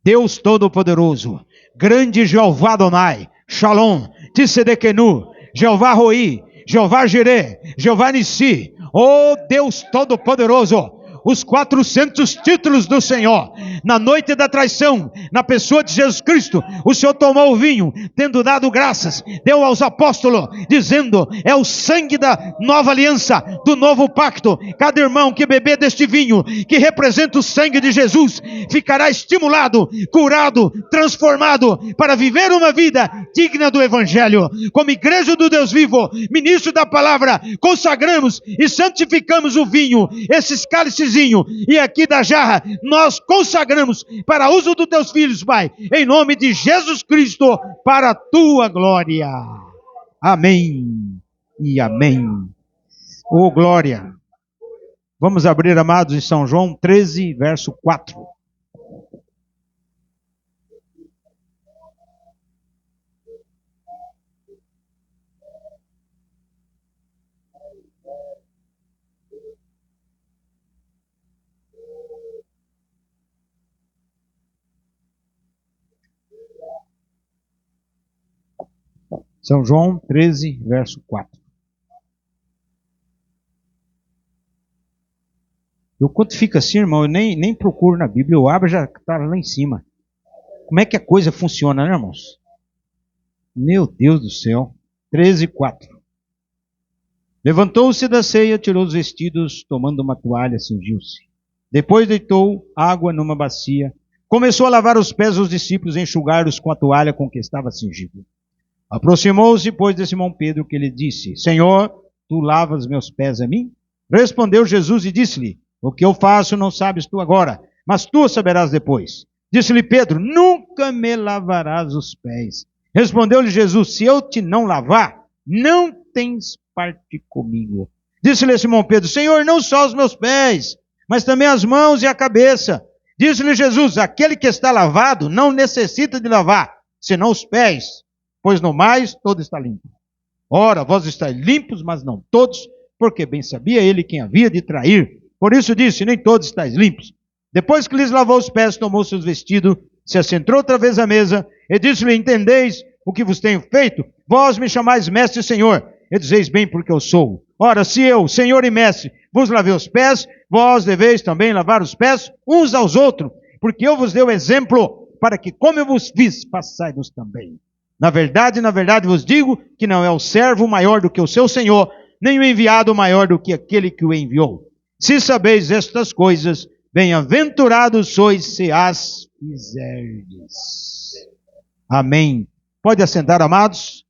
Deus Todo-Poderoso, grande Jeová Adonai, Shalom, Tissedekenu, Jeová Roi, Jeová Jireh, Jeová Nissi, oh Deus Todo-Poderoso, os 400 títulos do Senhor, na noite da traição, na pessoa de Jesus Cristo, o Senhor tomou o vinho, tendo dado graças, deu aos apóstolos, dizendo: é o sangue da nova aliança, do novo pacto. Cada irmão que beber deste vinho, que representa o sangue de Jesus, ficará estimulado, curado, transformado, para viver uma vida digna do Evangelho. Como igreja do Deus vivo, ministro da palavra, consagramos e santificamos o vinho, esses cálices, e aqui da jarra, nós consagramos para uso dos teus filhos, Pai, em nome de Jesus Cristo, para a tua glória. Amém e amém. Oh, glória. Vamos abrir, amados, em São João 13, verso 4. São João 13, verso 4. Eu, quando fica assim, irmão, eu nem procuro na Bíblia, eu abro e já está lá em cima. Como é que a coisa funciona, né, irmãos? Meu Deus do céu. 13, 4. Levantou-se da ceia, tirou os vestidos, tomando uma toalha, cingiu-se. Depois deitou água numa bacia, começou a lavar os pés dos discípulos e enxugar-os com a toalha com que estava cingido. Aproximou-se, pois, de Simão Pedro, que lhe disse: Senhor, tu lavas meus pés a mim? Respondeu Jesus e disse-lhe: O que eu faço não sabes tu agora, mas tu saberás depois. Disse-lhe Pedro: Nunca me lavarás os pés. Respondeu-lhe Jesus: Se eu te não lavar, não tens parte comigo. Disse-lhe Simão Pedro: Senhor, não só os meus pés, mas também as mãos e a cabeça. Disse-lhe Jesus: Aquele que está lavado não necessita de lavar, senão os pés, pois no mais todo está limpo. Ora, vós estáis limpos, mas não todos, porque bem sabia ele quem havia de trair. Por isso disse: Nem todos estáis limpos. Depois que lhes lavou os pés, tomou seus vestidos, se assentou outra vez à mesa, e disse-lhe: Entendeis o que vos tenho feito? Vós me chamais mestre e senhor, e dizeis bem porque eu sou. Ora, se eu, senhor e mestre, vos lavei os pés, vós deveis também lavar os pés uns aos outros, porque eu vos dei o exemplo, para que como eu vos fiz, façai-vos também. Na verdade vos digo que não é o servo maior do que o seu senhor, nem o enviado maior do que aquele que o enviou. Se sabeis estas coisas, bem-aventurados sois se as fizerdes. Amém. Pode assentar, amados.